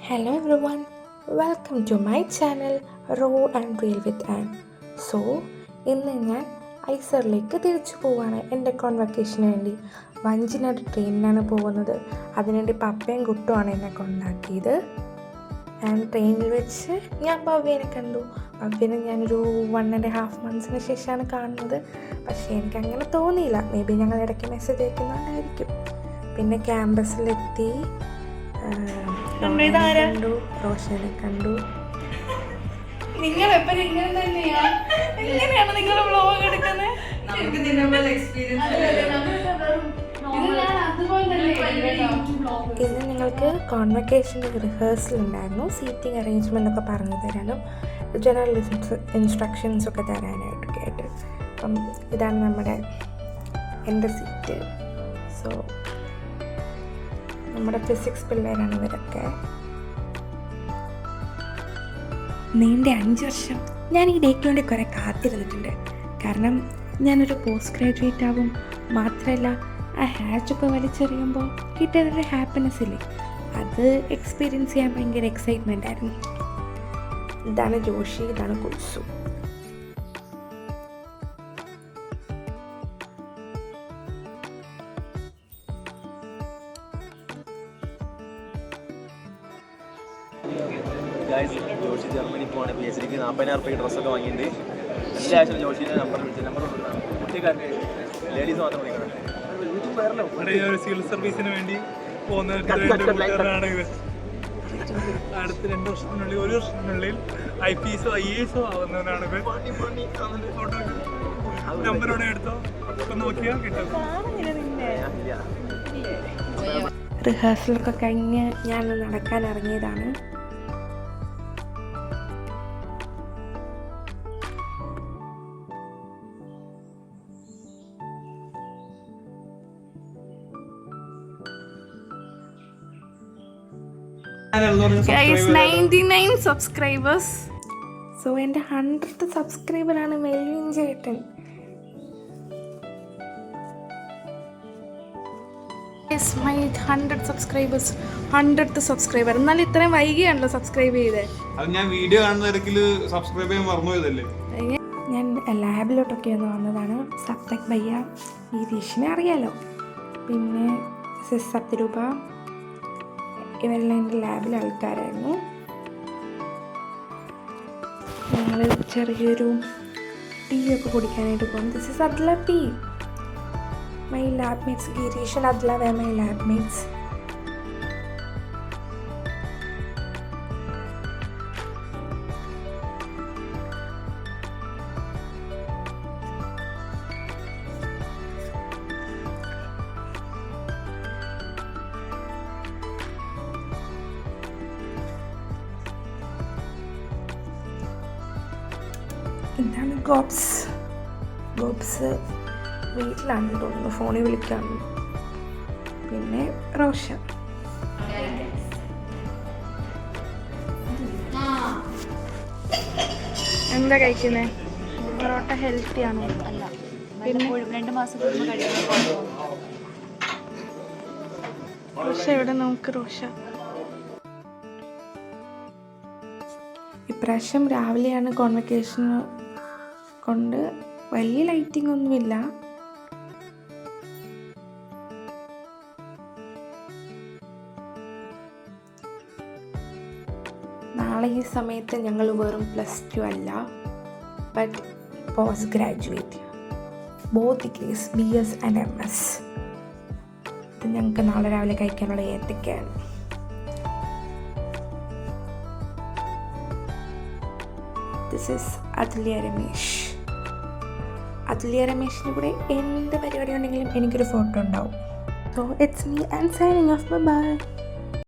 Hello everyone, welcome to my channel Raw and Real with Anne. So ഇന്ന് ഞാൻ ഐസറിലേക്ക് തിരിച്ചു പോവാണ് എൻ്റെ കോൺവക്കേഷന് വേണ്ടി. വഞ്ചിനാട് ട്രെയിനിനാണ് പോകുന്നത്. അതിനുവേണ്ടി പപ്പയും കുട്ടുമാണ് എന്നെ കൊണ്ടാക്കിയത്. ആൻഡ് ട്രെയിനിൽ വെച്ച് ഞാൻ ഭവ്യനെ കണ്ടു. ഭവ്യനെ ഞാനൊരു 1.5 months ശേഷമാണ് കാണുന്നത്. പക്ഷേ എനിക്കങ്ങനെ തോന്നിയില്ല. മേ ബി ഞങ്ങൾ ഇടയ്ക്ക് മെസ്സേജ് അയക്കുന്നുണ്ടായിരിക്കും. പിന്നെ ക്യാമ്പസിലെത്തി കണ്ടു, റോഷനെ കണ്ടു. നിങ്ങൾ എപ്പോഴും ഇങ്ങനെ തന്നെയാ? എങ്ങനെയാണ് നിങ്ങൾ വ്ലോഗ് എടുക്കുന്നത്? ഇന്ന് നിങ്ങൾക്ക് കോൺവക്കേഷൻ്റെ റിഹേഴ്സൽ ഉണ്ടായിരുന്നു. സീറ്റിംഗ് അറേഞ്ച്മെൻ്റ് ഒക്കെ പറഞ്ഞു തരാനും ജനറൽ ഇൻസ്ട്രക്ഷൻസ് ഒക്കെ തരാനായിട്ടൊക്കെ ആയിട്ട്. അപ്പം ഇതാണ് എൻ്റെ സീറ്റ്. സോ നമ്മുടെ ഫിസിക്സ് പിള്ളേരാണ് ഇവരൊക്കെ. നീണ്ട 5 വർഷം ഞാൻ ഈ ഡേക്ക് വേണ്ടി കുറേ കാത്തിരുന്നിട്ടുണ്ട്. കാരണം ഞാനൊരു പോസ്റ്റ് ഗ്രാജുവേറ്റ് ആവും. മാത്രമല്ല ആ ഹാച്ചൊക്കെ വലിച്ചെറിയുമ്പോൾ കിട്ടുന്നൊരു ഹാപ്പിനെസ് ഇല്ലേ, അത് എക്സ്പീരിയൻസ് ചെയ്യാൻ ഭയങ്കര എക്സൈറ്റ്മെൻ്റ് ആയിരുന്നു. ഇതാണ് ജോഷി, ഇതാണ് കുൽസു. ജോഷി ജർമ്മനി പോവാണ്. PhD 40,000 രൂപയ്ക്ക് ഡ്രസ്സൊക്കെ വാങ്ങിയിട്ട് എല്ലാ ആഴ്ച ജോഷിയുടെ നമ്പർ കുട്ടിക്കാർക്ക് ലേഡീസ് മാത്രം വിളിക്കണം. സിവിൽ സർവീസിന് വേണ്ടി പോകുന്ന അടുത്ത 2 വർഷത്തിനുള്ളിൽ 1 വർഷത്തിനുള്ളിൽ IPS IAS ആവുന്നവനാണ്. നമ്പറോടെ എടുത്തോ, നോക്കിയാൽ കിട്ടും. റിഹേഴ്സലൊക്കെ കഴിഞ്ഞ് ഞാൻ നടക്കാൻ ഇറങ്ങിയതാണ്. Guys, 99 subscribers. സോ എൻ്റെ 100th സബ്സ്ക്രൈബറാണ് മെൽവിൻ ചേട്ടൻ. Yes, my 100 subscribers. 100th subscriber. എന്നാലും ഇത്രയും വൈകിയാണല്ലോ സബ്സ്ക്രൈബ് ചെയ്തേ. അത് ഞാൻ വീഡിയോ കാണുന്ന ഇടയ്ക്കിൽ സബ്സ്ക്രൈബ് ചെയ്യാൻ മറന്നുപോയതല്ലേ. ഞാൻ ലാബിലോട്ടൊക്കെ ഒന്ന് വന്നതാണ്. സപ്തക് ഭയ്യ, ഗിരീഷിനെ അറിയാലോ, പിന്നെ സത്യരൂപ, ഇവരെല്ലാം എൻ്റെ ലാബിലെ ആൾക്കാരായിരുന്നു. ഞങ്ങൾ ചെറിയൊരു ടീ ഒക്കെ കുടിക്കാനായിട്ട് പോകും. ദിസ് ഇസ് അദ്ല tea. My lab mates Girish and അദ്ല വേ മൈ ലാബ് മേറ്റ്സ്. ഇതാണ് ഗോബ്സ് വീട്ടിലാണ് തോന്നുന്നു, ഫോണിൽ വിളിക്കാൻ. പിന്നെ റോഷ. എന്താ കഴിക്കുന്നേ? പൊറോട്ട ഹെൽത്തി ആണോ? അല്ല, പിന്നെ 2 മാസം റോഷ ഇവിടെ നോക്ക്. റോഷ ഇപ്രാവശ്യം രാവിലെയാണ് കോൺവക്കേഷൻ കൊണ്ട് വലിയ ലൈറ്റിംഗ് ഒന്നുമില്ല. നാളെ ഈ സമയത്ത് ഞങ്ങൾ വെറും +2 അല്ല, but post graduate, both degrees BS and MS. ഇത് ഞങ്ങൾക്ക് നാളെ രാവിലെ കഴിക്കാനുള്ള ഏത്തയ്ക്കാണ്. This is അതുല്യ രമേശ്. അതുല്യ രമേശിൻ്റെ കൂടെ എന്ത് പരിപാടി ഉണ്ടെങ്കിലും എനിക്കൊരു ഫോട്ടോ ഉണ്ടാവും. So it's me and signing off. Bye bye.